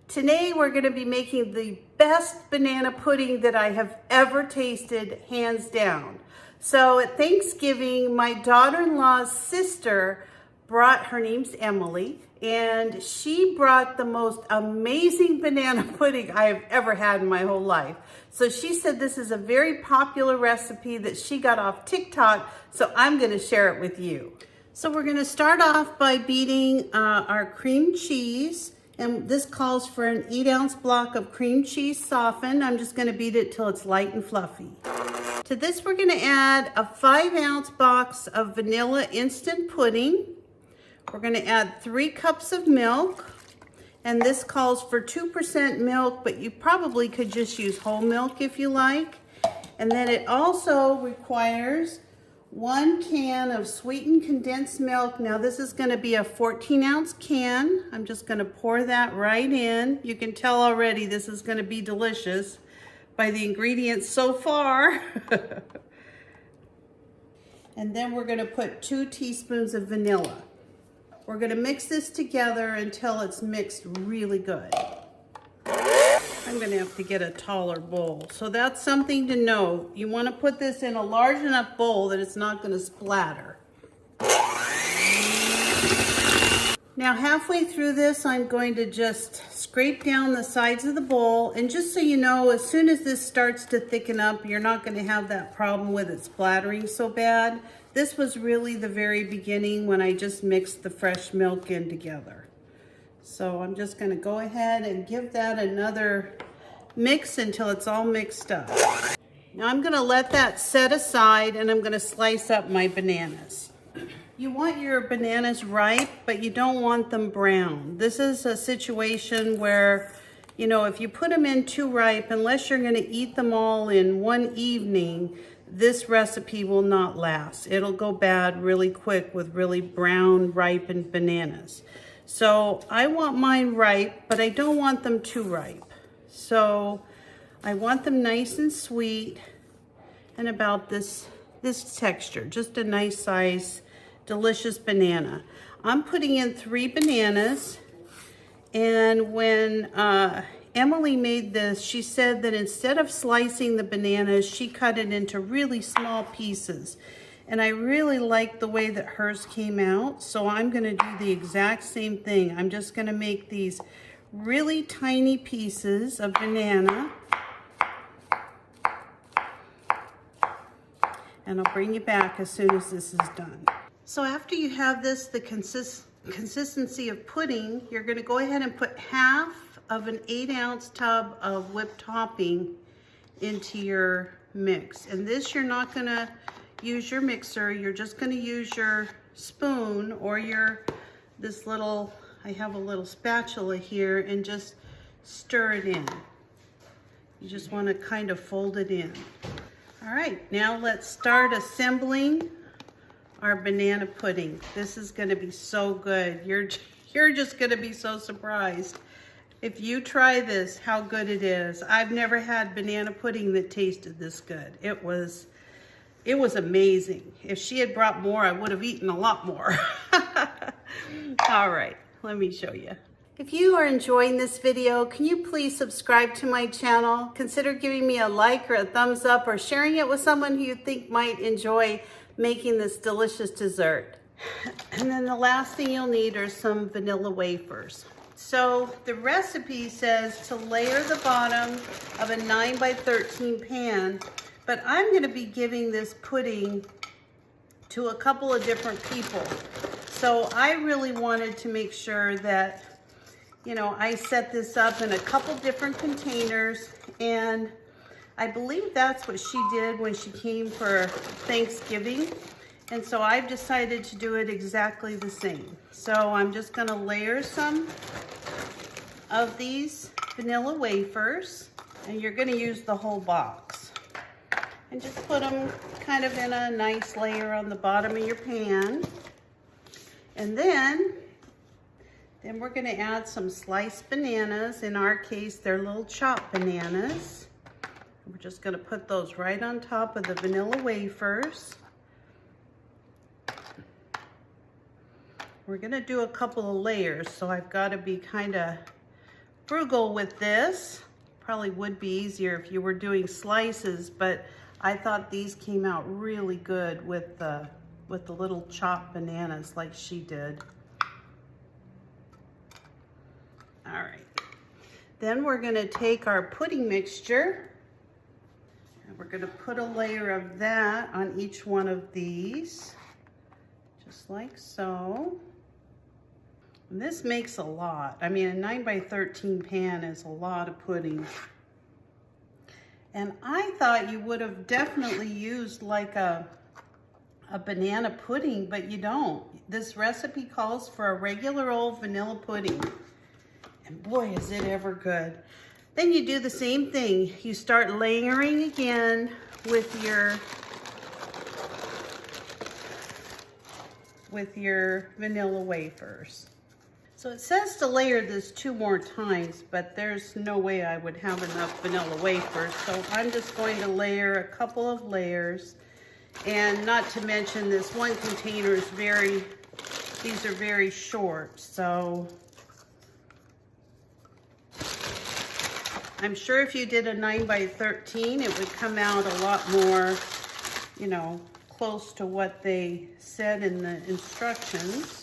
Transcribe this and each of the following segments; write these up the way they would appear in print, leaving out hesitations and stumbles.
Today we're going to be making the best banana pudding that I have ever tasted, hands down. So at Thanksgiving, my daughter-in-law's sister brought, her name's Emily, and she brought the most amazing banana pudding I have ever had in my whole life. So she said this is a very popular recipe that she got off TikTok, so I'm going to share it with you. So we're going to start off by beating our cream cheese. And this calls for an 8-ounce block of cream cheese softened. I'm just going to beat it till it's light and fluffy. To this, we're going to add a 5-ounce box of vanilla instant pudding. We're going to add 3 cups of milk. And this calls for 2% milk, but you probably could just use whole milk if you like. And then it also requires 1 can of sweetened condensed milk. Now this is going to be a 14-ounce can. I'm just going to pour that right in. You can tell already this is going to be delicious by the ingredients so far. And then we're going to put 2 teaspoons of vanilla. We're going to mix this together until it's mixed really good. I'm going to have to get a taller bowl. So that's something to know. You want to put this in a large enough bowl that it's not going to splatter. Now halfway through this, I'm going to just scrape down the sides of the bowl. And just so you know, as soon as this starts to thicken up, you're not going to have that problem with it splattering so bad. This was really the very beginning when I just mixed the fresh milk in together. So I'm just going to go ahead and give that another mix until it's all mixed up. Now I'm going to let that set aside and I'm going to slice up my bananas. You want your bananas ripe, but you don't want them brown. This is a situation where, you know, if you put them in too ripe, unless you're going to eat them all in one evening, this recipe will not last. It'll go bad really quick with really brown, ripened bananas. So I want mine ripe, but I don't want them too ripe. So I want them nice and sweet and about this texture, just a nice size, delicious banana. I'm putting in 3 bananas, and when Emily made this, she said that instead of slicing the bananas, she cut it into really small pieces. And I really like the way that hers came out, so I'm going to do the exact same thing. I'm just going to make these really tiny pieces of banana. And I'll bring you back as soon as this is done. So after you have this, the consistency of pudding, you're going to go ahead and put half of an 8-ounce tub of whipped topping into your mix. And this, you're not going to use your mixer, you're just going to use your spoon or this little, I have a little spatula here, and just stir it in. You just want to kind of fold it in. All right, now let's start assembling our banana pudding. This is going to be so good. You're just going to be so surprised if you try this, how good it is. I've never had banana pudding that tasted this good. It was amazing. If she had brought more, I would have eaten a lot more. All right, let me show you. If you are enjoying this video, can you please subscribe to my channel? Consider giving me a like or a thumbs up or sharing it with someone who you think might enjoy making this delicious dessert. And then the last thing you'll need are some vanilla wafers. So the recipe says to layer the bottom of a 9 by 13 pan. But I'm going to be giving this pudding to a couple of different people. So I really wanted to make sure that, you know, I set this up in a couple different containers. And I believe that's what she did when she came for Thanksgiving. And so I've decided to do it exactly the same. So I'm just going to layer some of these vanilla wafers. And you're going to use the whole box. And just put them kind of in a nice layer on the bottom of your pan. And then we're going to add some sliced bananas. In our case, they're little chopped bananas. We're just going to put those right on top of the vanilla wafers. We're going to do a couple of layers, so I've got to be kind of frugal with this. Probably would be easier if you were doing slices, but I thought these came out really good with the little chopped bananas like she did. All right. Then we're gonna take our pudding mixture and we're gonna put a layer of that on each one of these, just like so. And this makes a lot. I mean, a 9 by 13 pan is a lot of pudding. And I thought you would have definitely used like a banana pudding, but you don't. This recipe calls for a regular old vanilla pudding. And boy, is it ever good. Then you do the same thing. You start layering again with your vanilla wafers. So it says to layer this 2 more times, but there's no way I would have enough vanilla wafers. So I'm just going to layer a couple of layers. And not to mention this one container is these are very short. So I'm sure if you did a 9 by 13, it would come out a lot more, you know, close to what they said in the instructions.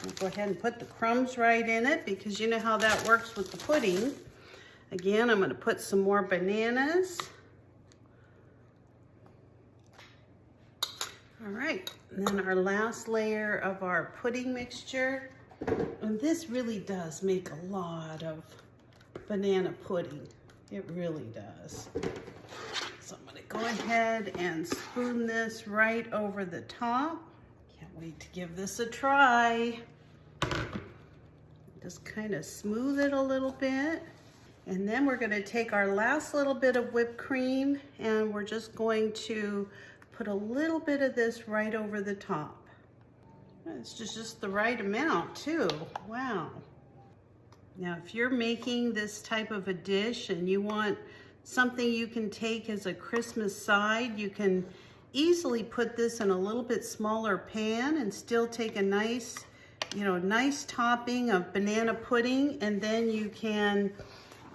I'll go ahead and put the crumbs right in it because you know how that works with the pudding. Again, I'm going to put some more bananas. All right, and then our last layer of our pudding mixture. And this really does make a lot of banana pudding. It really does. So I'm going to go ahead and spoon this right over the top. Can't wait to give this a try. Just kind of smooth it a little bit. And then we're going to take our last little bit of whipped cream and we're just going to put a little bit of this right over the top. It's just the right amount too. Wow. Now, if you're making this type of a dish and you want something you can take as a Christmas side, you can easily put this in a little bit smaller pan and still take a nice, you know, nice topping of banana pudding, and then you can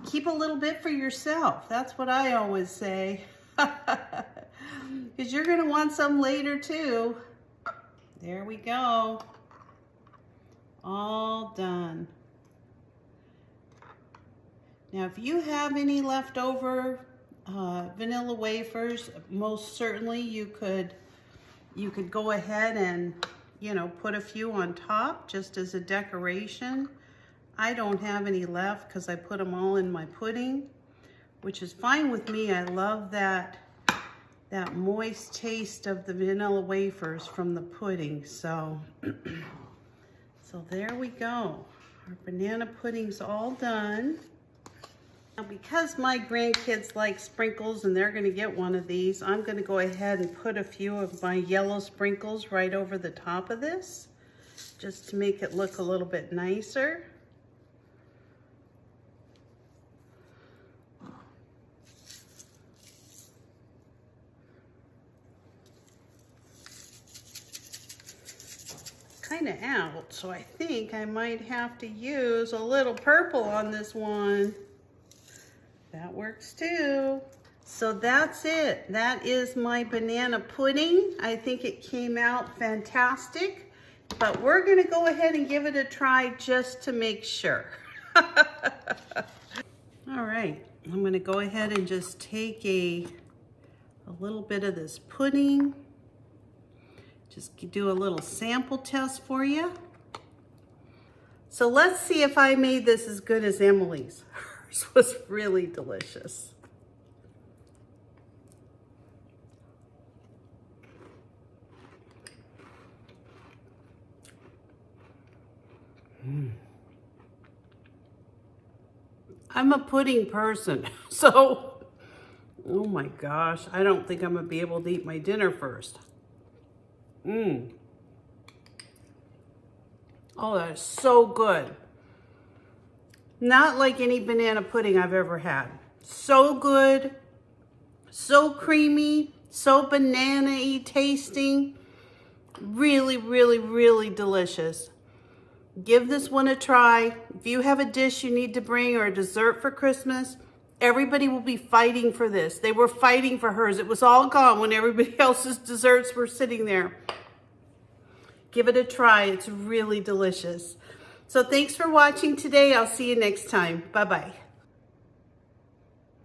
keep a little bit for yourself. That's what I always say. Because you're going to want some later too. There we go. All done. Now, if you have any leftover vanilla wafers, most certainly you could go ahead and, you know, put a few on top just as a decoration. I don't have any left because I put them all in my pudding, which is fine with me. I love that moist taste of the vanilla wafers from the pudding. So, so there we go. Our banana pudding's all done. Now, because my grandkids like sprinkles and they're gonna get one of these, I'm gonna go ahead and put a few of my yellow sprinkles right over the top of this, just to make it look a little bit nicer. Kind of out, so I think I might have to use a little purple on this one. That works too. So that's it. That is my banana pudding. I think it came out fantastic, but we're gonna go ahead and give it a try just to make sure. All right, I'm gonna go ahead and just take a little bit of this pudding. Just do a little sample test for you. So let's see if I made this as good as Emily's. Hers was really delicious. I'm a pudding person, so, oh my gosh, I don't think I'm gonna be able to eat my dinner first. Oh, that is so good. Not like any banana pudding I've ever had. So good, so creamy, so banana-y tasting. Really, really, really delicious. Give this one a try. If you have a dish you need to bring or a dessert for Christmas, everybody will be fighting for this. They were fighting for hers. It was all gone when everybody else's desserts were sitting there. Give it a try. It's really delicious. So thanks for watching today. I'll see you next time. Bye-bye.